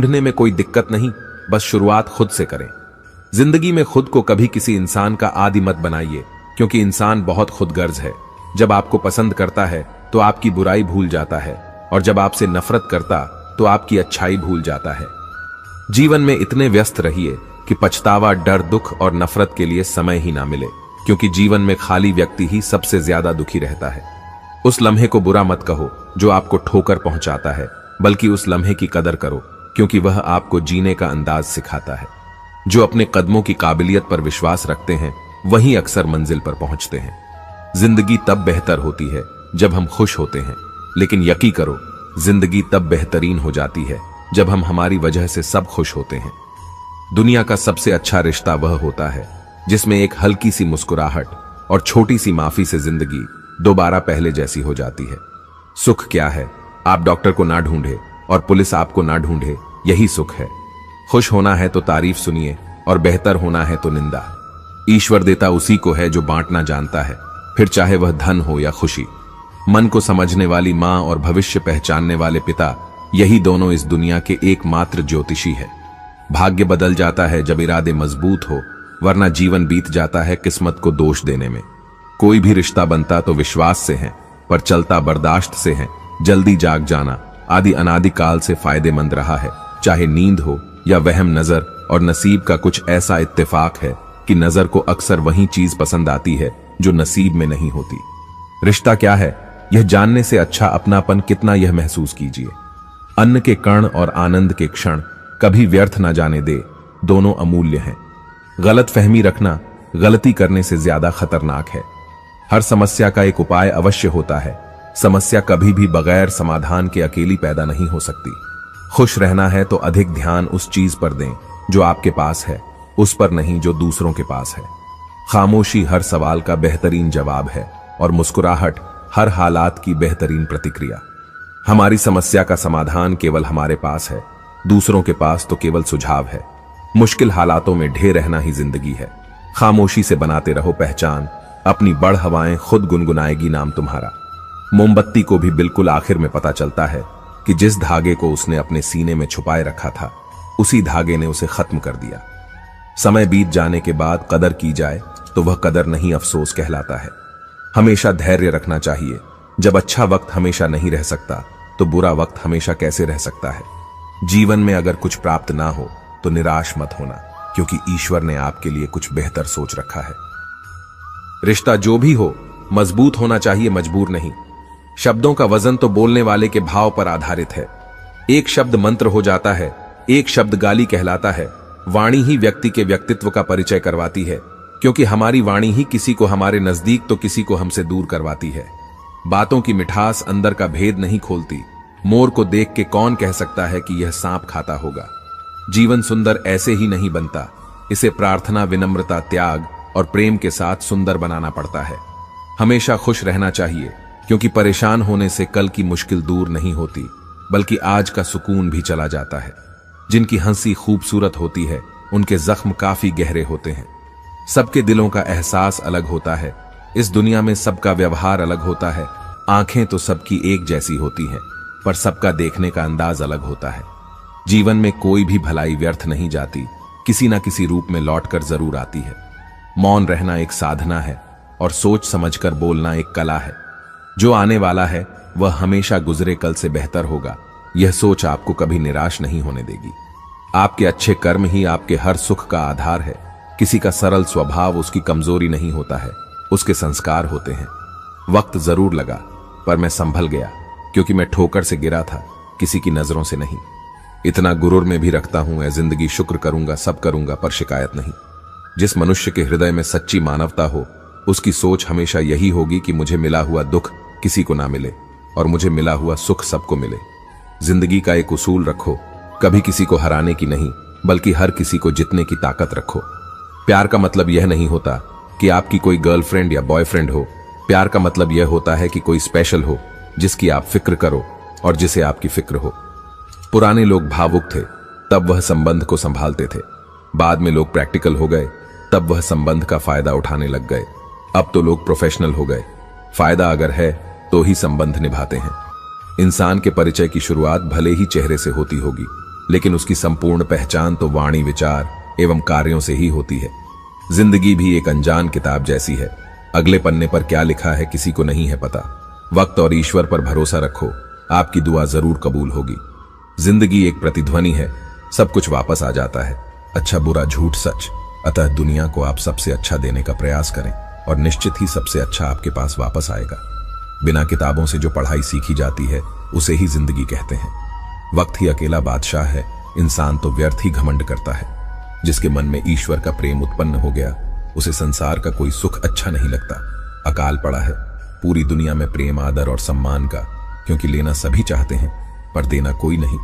ढूंढने में कोई दिक्कत नहीं, बस शुरुआत खुद से करें। जिंदगी में खुद को कभी किसी इंसान का आदी मत बनाइए, क्योंकि इंसान बहुत खुदगर्ज है। जब आपको पसंद करता है तो आपकी बुराई भूल जाता है, और जब आपसे नफरत करता तो आपकी अच्छाई भूल जाता है। जीवन में इतने व्यस्त रहिए कि पछतावा, डर, दुख और नफरत के लिए समय ही ना मिले, क्योंकि जीवन में खाली व्यक्ति ही सबसे ज्यादा दुखी रहता है। उस लम्हे को बुरा मत कहो जो आपको ठोकर पहुंचाता है, बल्कि उस लम्हे की कदर करो, क्योंकि वह आपको जीने का अंदाज सिखाता है। जो अपने कदमों की काबिलियत पर विश्वास रखते हैं वही अक्सर मंजिल पर पहुंचते हैं। जिंदगी तब बेहतर होती है जब हम खुश होते हैं, लेकिन यकीन करो जिंदगी तब बेहतरीन हो जाती है जब हम हमारी वजह से सब खुश होते हैं। दुनिया का सबसे अच्छा रिश्ता वह होता है जिसमें एक हल्की सी मुस्कुराहट और छोटी सी माफी से जिंदगी दोबारा पहले जैसी हो जाती है। सुख क्या है? आप डॉक्टर को ना ढूंढे और पुलिस आपको ना ढूंढे, यही सुख है। खुश होना है तो तारीफ सुनिए, और बेहतर होना है तो निंदा। ईश्वर देता उसी को है जो बांटना जानता है, फिर चाहे वह धन हो या खुशी। मन को समझने वाली मां और भविष्य पहचानने वाले पिता, यही दोनों इस दुनिया के एकमात्र ज्योतिषी है। भाग्य बदल जाता है जब इरादे मजबूत हो, वरना जीवन बीत जाता है किस्मत को दोष देने में। कोई भी रिश्ता बनता तो विश्वास से है, पर चलता बर्दाश्त से है। जल्दी जाग जाना आदि अनादि काल से फायदेमंद रहा है, चाहे नींद हो या वहम नजर। और नसीब का कुछ ऐसा इत्तेफाक है कि नजर को अक्सर वही चीज पसंद आती है जो नसीब में नहीं होती। रिश्ता क्या है, यह जानने से अच्छा अपनापन कितना, यह महसूस कीजिए। अन्न के कण और आनंद के क्षण कभी व्यर्थ ना जाने दे, दोनों अमूल्य हैं। गलत फहमी रखना गलती करने से ज्यादा खतरनाक है। हर समस्या का एक उपाय अवश्य होता है। समस्या कभी भी बगैर समाधान के अकेली पैदा नहीं हो सकती। खुश रहना है तो अधिक ध्यान उस चीज पर दें जो आपके पास है, उस पर नहीं जो दूसरों के पास है। खामोशी हर सवाल का बेहतरीन जवाब है, और मुस्कुराहट हर हालात की बेहतरीन प्रतिक्रिया। हमारी समस्या का समाधान केवल हमारे पास है, दूसरों के पास तो केवल सुझाव है। मुश्किल हालातों में ढेर रहना ही जिंदगी है। खामोशी से बनाते रहो पहचान, अपनी बढ़ हवाएं खुद गुनगुनाएगी नाम तुम्हारा। मोमबत्ती को भी बिल्कुल आखिर में पता चलता है कि जिस धागे को उसने अपने सीने में छुपाए रखा था, उसी धागे ने उसे खत्म कर दिया। समय बीत जाने के बाद कदर की जाए तो वह कदर नहीं, अफसोस कहलाता है। हमेशा धैर्य रखना चाहिए। जब अच्छा वक्त हमेशा नहीं रह सकता तो बुरा वक्त हमेशा कैसे रह सकता है। जीवन में अगर कुछ प्राप्त ना हो तो निराश मत होना, क्योंकि ईश्वर ने आपके लिए कुछ बेहतर सोच रखा है। रिश्ता जो भी हो मजबूत होना चाहिए, मजबूर नहीं। शब्दों का वजन तो बोलने वाले के भाव पर आधारित है। एक शब्द मंत्र हो जाता है, एक शब्द गाली कहलाता है। वाणी ही व्यक्ति के व्यक्तित्व का परिचय करवाती है, क्योंकि हमारी वाणी ही किसी को हमारे नजदीक तो किसी को हमसे दूर करवाती है। बातों की मिठास अंदर का भेद नहीं खोलती। मोर को देख के कौन कह सकता है कि यह सांप खाता होगा। जीवन सुंदर ऐसे ही नहीं बनता, इसे प्रार्थना, विनम्रता, त्याग और प्रेम के साथ सुंदर बनाना पड़ता है। हमेशा खुश रहना चाहिए, क्योंकि परेशान होने से कल की मुश्किल दूर नहीं होती, बल्कि आज का सुकून भी चला जाता है। जिनकी हंसी खूबसूरत होती है, उनके जख्म काफी गहरे होते हैं। सबके दिलों का एहसास अलग होता है। इस दुनिया में सबका व्यवहार अलग होता है। आंखें तो सबकी एक जैसी होती हैं, पर सबका देखने का अंदाज अलग होता है। जीवन में कोई भी भलाई व्यर्थ नहीं जाती, किसी न किसी रूप में लौटकर जरूर आती है। मौन रहना एक साधना है, और सोच समझकर बोलना एक कला है। जो आने वाला है वह हमेशा गुजरे कल से बेहतर होगा। यह सोच आपको कभी निराश नहीं होने देगी। आपके अच्छे कर्म ही आपके हर सुख का आधार है। किसी का सरल स्वभाव उसकी कमजोरी नहीं होता है, उसके संस्कार होते हैं। वक्त जरूर लगा, पर मैं संभल गया, क्योंकि मैं ठोकर से गिरा था, किसी की नजरों से नहीं। इतना गुरूर में भी रखता हूं, ऐ जिंदगी शुक्र करूंगा, सब करूंगा, पर शिकायत नहीं। जिस मनुष्य के हृदय में सच्ची मानवता हो, उसकी सोच हमेशा यही होगी कि मुझे मिला हुआ दुख किसी को ना मिले, और मुझे मिला हुआ सुख सबको मिले। जिंदगी का एक उसूल रखो, कभी किसी को हराने की नहीं, बल्कि हर किसी को जितने की ताकत रखो। प्यार का मतलब यह नहीं होता कि आपकी कोई गर्लफ्रेंड या बॉयफ्रेंड हो। प्यार का मतलब यह होता है कि कोई स्पेशल हो, जिसकी आप फिक्र करो और जिसे आपकी फिक्र हो। पुराने लोग भावुक थे, तब वह संबंध को संभालते थे। बाद में लोग प्रैक्टिकल हो गए, तब वह संबंध का फायदा उठाने लग गए। अब तो लोग प्रोफेशनल हो गए। फायदा अगर है तो ही संबंध निभाते हैं। इंसान के परिचय की शुरुआत भले ही चेहरे से होती होगी, लेकिन उसकी संपूर्ण पहचान तो वाणी, विचार एवं कार्यों से ही होती है। जिंदगी भी एक अनजान किताब जैसी है। अगले पन्ने पर क्या लिखा है किसी को नहीं है पता। वक्त और ईश्वर पर भरोसा रखो, आपकी दुआ जरूर कबूल होगी। जिंदगी एक प्रतिध्वनि है, सब कुछ वापस आ जाता है, अच्छा बुरा झूठ सच। अतः दुनिया को आप सबसे अच्छा देने का प्रयास करें और निश्चित ही सबसे अच्छा आपके पास वापस आएगा। बिना किताबों से जो पढ़ाई सीखी जाती है उसे ही जिंदगी कहते हैं। वक्त ही अकेला बादशाह है, इंसान तो व्यर्थ ही घमंड करता है। जिसके मन में ईश्वर का प्रेम उत्पन्न हो गया उसे संसार का कोई सुख अच्छा नहीं लगता। अकाल पड़ा है पूरी दुनिया में प्रेम, आदर और सम्मान का, क्योंकि लेना सभी चाहते हैं पर देना कोई नहीं।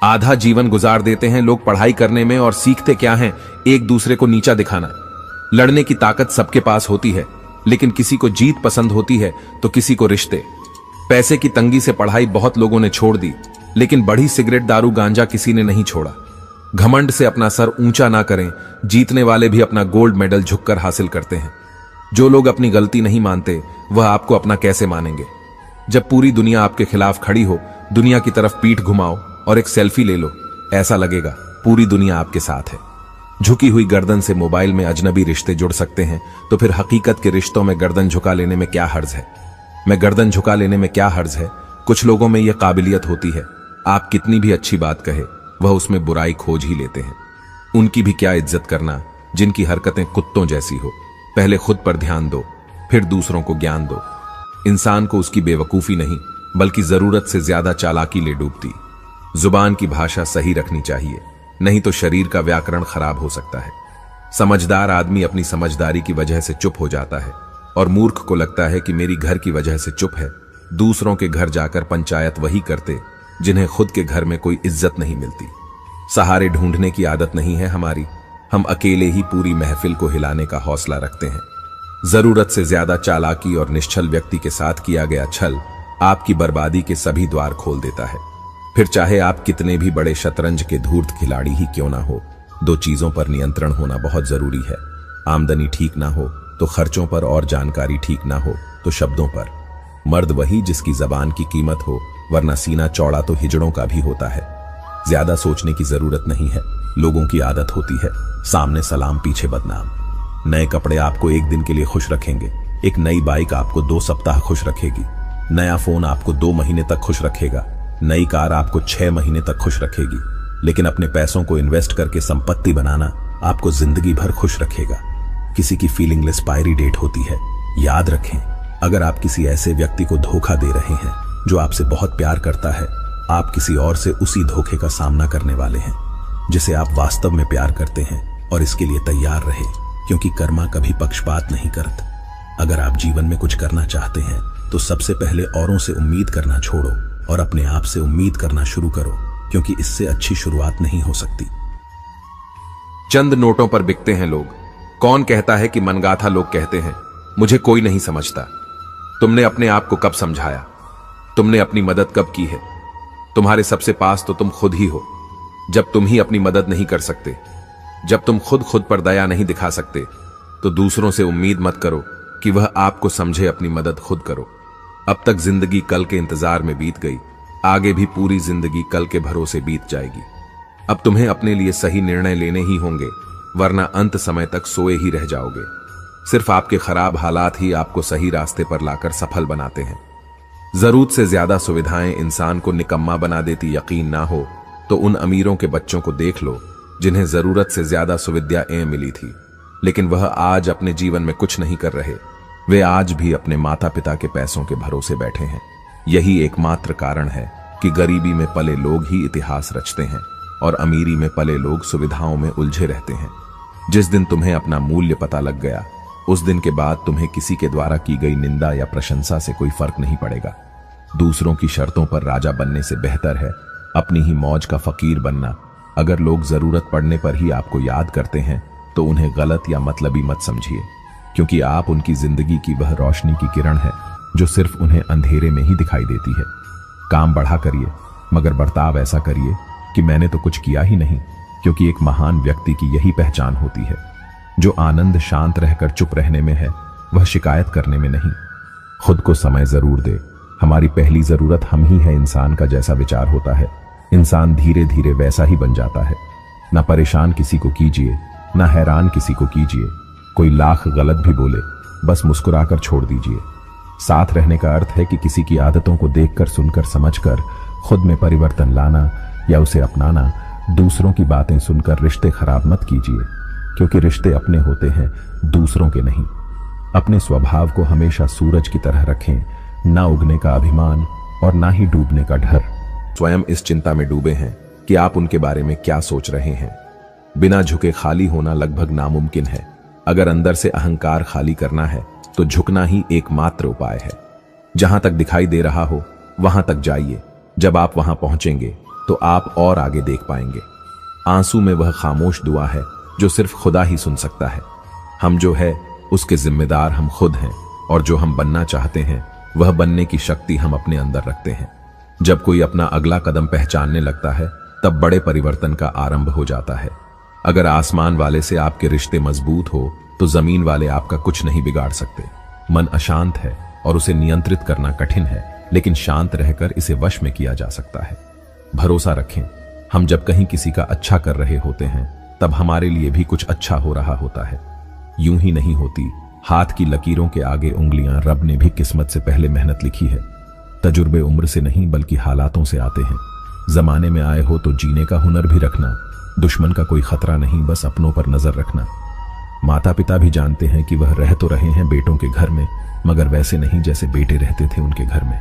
आधा जीवन गुजार देते हैं लोग पढ़ाई करने में और सीखते क्या हैं, एक दूसरे को नीचा दिखाना। लड़ने की ताकत सबके पास होती है, लेकिन किसी को जीत पसंद होती है तो किसी को रिश्ते। पैसे की तंगी से पढ़ाई बहुत लोगों ने छोड़ दी, लेकिन बढ़ी सिगरेट, दारू, गांजा किसी ने नहीं छोड़ा। घमंड से अपना सर ऊंचा ना करें, जीतने वाले भी अपना गोल्ड मेडल झुककर हासिल करते हैं। जो लोग अपनी गलती नहीं मानते वह आपको अपना कैसे मानेंगे। जब पूरी दुनिया आपके खिलाफ खड़ी हो, दुनिया की तरफ पीठ घुमाओ और एक सेल्फी ले लो, ऐसा लगेगा पूरी दुनिया आपके साथ है। झुकी हुई गर्दन से मोबाइल में अजनबी रिश्ते जुड़ सकते हैं, तो फिर हकीकत के रिश्तों में गर्दन झुका लेने में क्या हर्ज है। मैं गर्दन झुका लेने में क्या हर्ज है। कुछ लोगों में यह काबिलियत होती है, आप कितनी भी अच्छी बात कहे वह उसमें बुराई खोज ही लेते हैं। उनकी भी क्या इज्जत करना जिनकी हरकतें कुत्तों जैसी हो। पहले खुद पर ध्यान दो, फिर दूसरों को ज्ञान दो। इंसान को उसकी बेवकूफी नहीं बल्कि जरूरत से ज्यादा चालाकी ले डूबती। जुबान की भाषा सही रखनी चाहिए, नहीं तो शरीर का व्याकरण खराब हो सकता है। समझदार आदमी अपनी समझदारी की वजह से चुप हो जाता है और मूर्ख को लगता है कि मेरी घर की वजह से चुप है। दूसरों के घर जाकर पंचायत वही करते जिन्हें खुद के घर में कोई इज्जत नहीं मिलती। सहारे ढूंढने की आदत नहीं है हमारी, हम अकेले ही पूरी महफिल को हिलाने का हौसला रखते हैं। जरूरत से ज्यादा चालाकी और निश्चल व्यक्ति के साथ किया गया छल आपकी बर्बादी के सभी द्वार खोल देता है। फिर चाहे आप कितने भी बड़े शतरंज के धूर्त खिलाड़ी ही क्यों ना हो, दो चीजों पर नियंत्रण होना बहुत जरूरी है। आमदनी ठीक ना हो तो खर्चों पर, और जानकारी ठीक ना हो तो शब्दों पर। मर्द वही जिसकी जबान की कीमत हो, वरना सीना चौड़ा तो हिजड़ों का भी होता है। ज्यादा सोचने की जरूरत नहीं है, लोगों की आदत होती है सामने सलाम पीछे बदनाम। नए कपड़े आपको एक दिन के लिए खुश रखेंगे, एक नई बाइक आपको 2 सप्ताह खुश रखेगी, नया फोन आपको 2 महीने तक खुश रखेगा, नई कार आपको 6 महीने तक खुश रखेगी। लेकिन अपने पैसों को इन्वेस्ट करके संपत्ति बनाना आपको जिंदगी भर खुश रखेगा। किसी की फीलिंग एक्सपायरी डेट होती है, याद रखें। अगर आप किसी ऐसे व्यक्ति को धोखा दे रहे हैं जो आपसे बहुत प्यार करता है, आप किसी और से उसी धोखे का सामना करने वाले हैं जिसे आप वास्तव में प्यार करते हैं। और इसके लिए तैयार रहे, क्योंकि कर्मा कभी पक्षपात नहीं करता। अगर आप जीवन में कुछ करना चाहते हैं तो सबसे पहले औरों से उम्मीद करना छोड़ो और अपने आप से उम्मीद करना शुरू करो, क्योंकि इससे अच्छी शुरुआत नहीं हो सकती। चंद नोटों पर बिकते हैं लोग। कौन कहता है कि मनगाथा लोग कहते हैं, मुझे कोई नहीं समझता। तुमने अपने आप को कब समझाया? तुमने अपनी मदद कब की है? तुम्हारे सबसे पास तो तुम खुद ही हो। जब तुम ही अपनी मदद नहीं कर सकते, जब तुम खुद पर दया नहीं दिखा सकते, तो दूसरों से उम्मीद मत करो कि वह आपको समझे। अपनी मदद खुद करो। अब तक जिंदगी कल के इंतजार में बीत गई, आगे भी पूरी जिंदगी कल के भरोसे बीत जाएगी। अब तुम्हें अपने लिए सही निर्णय लेने ही होंगे, वरना अंत समय तक सोए ही रह जाओगे। सिर्फ आपके खराब हालात ही आपको सही रास्ते पर लाकर सफल बनाते हैं। जरूरत से ज्यादा सुविधाएं इंसान को निकम्मा बना देती। यकीन ना हो तो उन अमीरों के बच्चों को देख लो जिन्हें जरूरत से ज्यादा सुविधाएं मिली थी, लेकिन वह आज अपने जीवन में कुछ नहीं कर रहे। वे आज भी अपने माता पिता के पैसों के भरोसे बैठे हैं। यही एकमात्र कारण है कि गरीबी में पले लोग ही इतिहास रचते हैं और अमीरी में पले लोग सुविधाओं में उलझे रहते हैं। जिस दिन तुम्हें अपना मूल्य पता लग गया, उस दिन के बाद तुम्हें किसी के द्वारा की गई निंदा या प्रशंसा से कोई फर्क नहीं पड़ेगा। दूसरों की शर्तों पर राजा बनने से बेहतर है अपनी ही मौज का फकीर बनना। अगर लोग जरूरत पड़ने पर ही आपको याद करते हैं तो उन्हें गलत या मतलबी मत समझिए, क्योंकि आप उनकी जिंदगी की वह रोशनी की किरण है जो सिर्फ उन्हें अंधेरे में ही दिखाई देती है। काम बढ़ा करिए, मगर बर्ताव ऐसा करिए कि मैंने तो कुछ किया ही नहीं, क्योंकि एक महान व्यक्ति की यही पहचान होती है। जो आनंद शांत रहकर चुप रहने में है, वह शिकायत करने में नहीं। खुद को समय जरूर दे। हमारी पहली जरूरत हम ही है इंसान का जैसा विचार होता है। इंसान धीरे धीरे वैसा ही बन जाता है। ना परेशान किसी को कीजिए, ना हैरान किसी को कीजिए। कोई लाख गलत भी बोले, बस मुस्कुराकर छोड़ दीजिए। साथ रहने का अर्थ है कि किसी की आदतों को देखकर, सुनकर, समझकर खुद में परिवर्तन लाना या उसे अपनाना। दूसरों की बातें सुनकर रिश्ते खराब मत कीजिए, क्योंकि रिश्ते अपने होते हैं, दूसरों के नहीं। अपने स्वभाव को हमेशा सूरज की तरह रखें, ना उगने का अभिमान और ना ही डूबने का डर। स्वयं इस चिंता में डूबे हैं कि आप उनके बारे में क्या सोच रहे हैं। बिना झुके खाली होना लगभग नामुमकिन है। अगर अंदर से अहंकार खाली करना है तो झुकना ही एकमात्र उपाय है। जहां तक दिखाई दे रहा हो वहां तक जाइए। जब आप वहां पहुंचेंगे तो आप और आगे देख पाएंगे। आंसू में वह खामोश दुआ है जो सिर्फ खुदा ही सुन सकता है। हम जो है उसके जिम्मेदार हम खुद हैं, और जो हम बनना चाहते हैं वह बनने की शक्ति हम अपने अंदर रखते हैं। जब कोई अपना अगला कदम पहचानने लगता है तब बड़े परिवर्तन का आरंभ हो जाता है। अगर आसमान वाले से आपके रिश्ते मजबूत हो तो जमीन वाले आपका कुछ नहीं बिगाड़ सकते। मन अशांत है और उसे नियंत्रित करना कठिन है, लेकिन शांत रहकर इसे वश में किया जा सकता है। भरोसा रखें, हम जब कहीं किसी का अच्छा कर रहे होते हैं तब हमारे लिए भी कुछ अच्छा हो रहा होता है। यूं ही नहीं होती। हाथ की लकीरों के आगे उंगलियां रब ने भी किस्मत से पहले मेहनत लिखी है। तजुर्बे उम्र से नहीं बल्कि हालातों से आते हैं। जमाने में आए हो तो जीने का हुनर भी रखना। दुश्मन का कोई खतरा नहीं, बस अपनों पर नजर रखना। माता पिता भी जानते हैं कि वह रह तो रहे हैं बेटों के घर में, मगर वैसे नहीं जैसे बेटे रहते थे उनके घर में।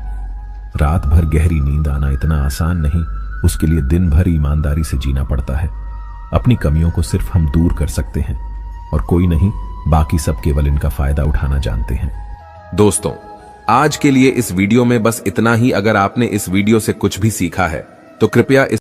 रात भर गहरी नींद आना इतना आसान नहीं, उसके लिए दिन भर ईमानदारी से जीना पड़ता है। अपनी कमियों को सिर्फ हम दूर कर सकते हैं और कोई नहीं, बाकी सब केवल इनका फायदा उठाना जानते हैं। दोस्तों, आज के लिए इस वीडियो में बस इतना ही। अगर आपने इस वीडियो से कुछ भी सीखा है तो कृपया इस